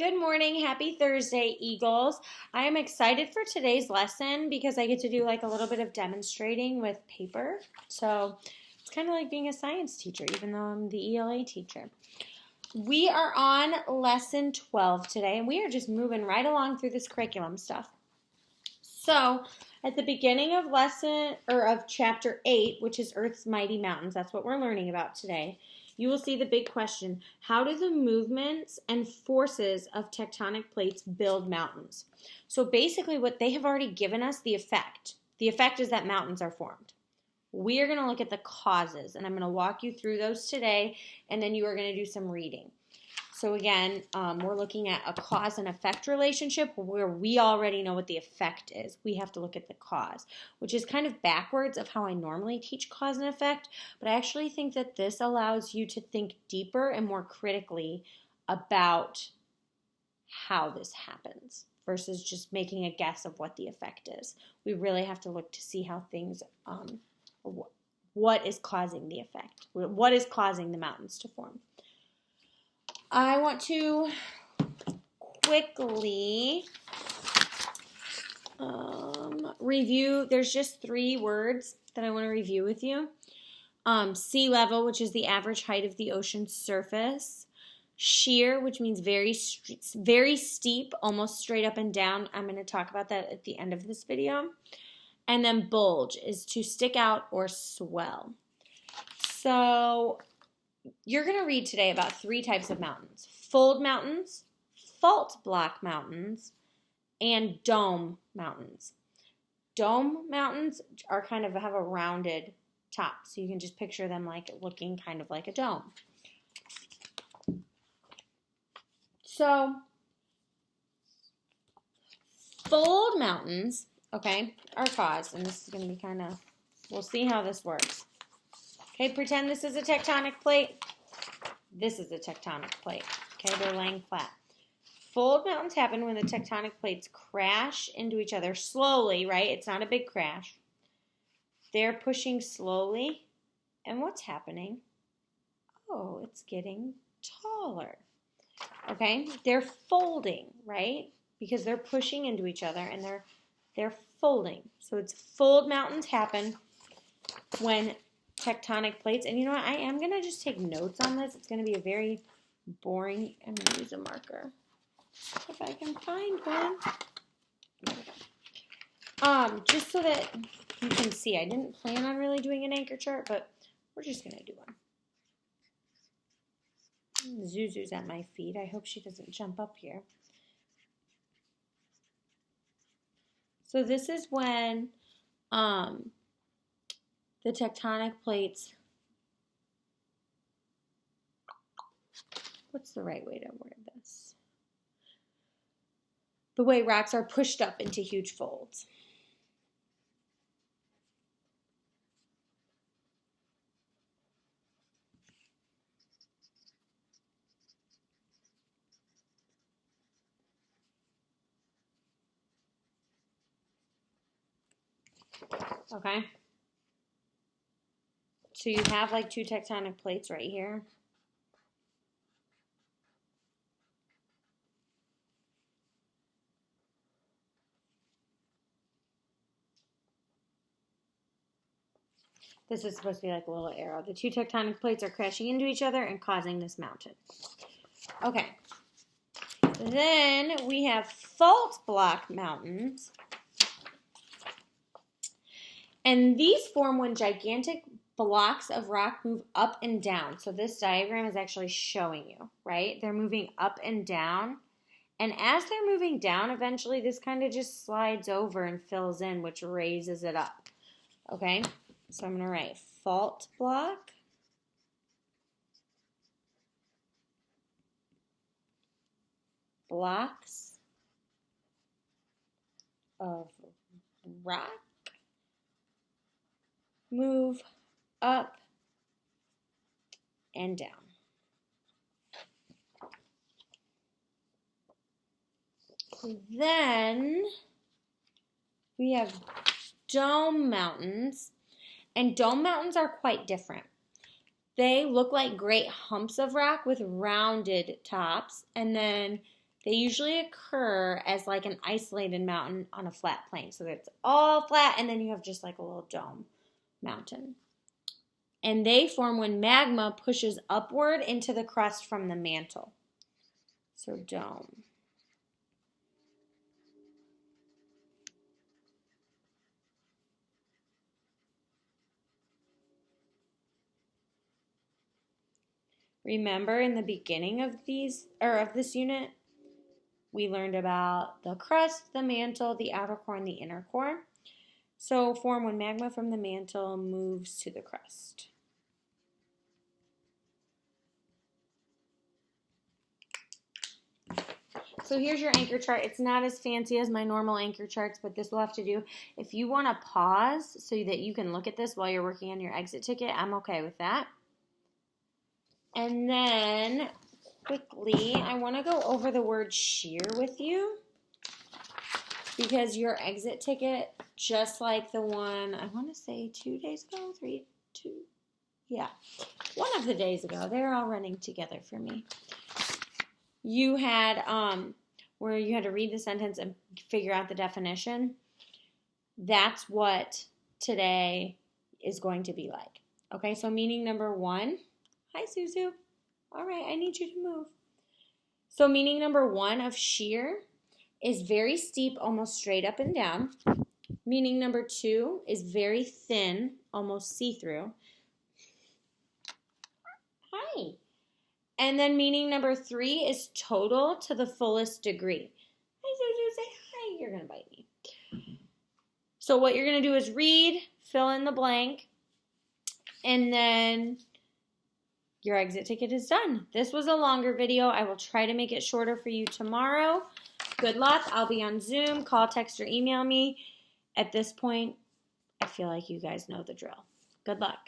Good morning. Happy Thursday, Eagles. I am excited for today's lesson because I get to do like a little bit of demonstrating with paper. So it's kind of like being a science teacher, even though I'm the ELA teacher. We are on lesson 12 today, and we are just moving right along through this curriculum stuff. So at the beginning of chapter 8, which is Earth's Mighty Mountains, that's what we're learning about today. You will see the big question: how do the movements and forces of tectonic plates build mountains? So basically what they have already given us, the effect. The effect is that mountains are formed. We are going to look at the causes, and I'm going to walk you through those today, and then you are going to do some reading. So again, we're looking at a cause and effect relationship where we already know what the effect is. We have to look at the cause, which is kind of backwards of how I normally teach cause and effect, but I actually think that this allows you to think deeper and more critically about how this happens versus just making a guess of what the effect is. We really have to look to see how things, what is causing the effect, what is causing the mountains to form. I want to quickly review. There's just 3 words that I want to review with you. Sea level, which is the average height of the ocean's surface. Sheer, which means very steep, almost straight up and down. I'm going to talk about that at the end of this video. And then bulge is to stick out or swell. So you're going to read today about 3 types of mountains: fold mountains, fault block mountains, and dome mountains. Dome mountains are kind of have a rounded top, so you can just picture them like looking kind of like a dome. So fold mountains, okay, are caused, and this is going to be kind of, we'll see how this works. Okay, pretend this is a tectonic plate. This is a tectonic plate. Okay, they're laying flat. Fold mountains happen when the tectonic plates crash into each other slowly, right? It's not a big crash. They're pushing slowly. And what's happening? Oh, it's getting taller. Okay, they're folding, right? Because they're pushing into each other and they're folding. So it's fold mountains happen when tectonic plates, and you know what, I am going to just take notes on this. It's going to be a very boring, I'm going to use a marker if I can find one. Just so that you can see, I didn't plan on really doing an anchor chart, but we're just going to do one. Zuzu's at my feet. I hope she doesn't jump up here. So this is when the tectonic plates, what's the right way to word this? The way rocks are pushed up into huge folds. Okay? So you have like 2 tectonic plates right here. This is supposed to be like a little arrow. The 2 tectonic plates are crashing into each other and causing this mountain. Okay. Then we have fault block mountains. And these form when gigantic blocks of rock move up and down. So this diagram is actually showing you, right? They're moving up and down. And as they're moving down, eventually this kind of just slides over and fills in, which raises it up. Okay? So I'm going to write fault block. Blocks of rock move up and down. Then we have dome mountains, and dome mountains are quite different. They look like great humps of rock with rounded tops, and then They usually occur as like an isolated mountain on a flat plain. So it's all flat and then you have just like a little dome mountain. And they form when magma pushes upward into the crust from the mantle. So dome. Remember in the beginning of this unit, we learned about the crust, the mantle, the outer core, and the inner core. So form when magma from the mantle moves to the crust. So here's your anchor chart. It's not as fancy as my normal anchor charts, but this will have to do. If you want to pause so that you can look at this while you're working on your exit ticket, I'm okay with that. And then quickly, I want to go over the word shear with you because your exit ticket, just like the one, I want to say 2 days ago, one of the days ago, they're all running together for me. You had where you had to read the sentence and figure out the definition. That's what today is going to be like. Okay, so meaning number 1. Hi, Suzu. All right, I need you to move. So meaning number 1 of sheer is very steep, almost straight up and down. Meaning number 2 is very thin, almost see-through. Hi. And then meaning number 3 is total to the fullest degree. Hi, Zuzu, say hi. You're going to bite me. So what you're going to do is read, fill in the blank, and then your exit ticket is done. This was a longer video. I will try to make it shorter for you tomorrow. Good luck. I'll be on Zoom. Call, text, or email me. At this point, I feel like you guys know the drill. Good luck.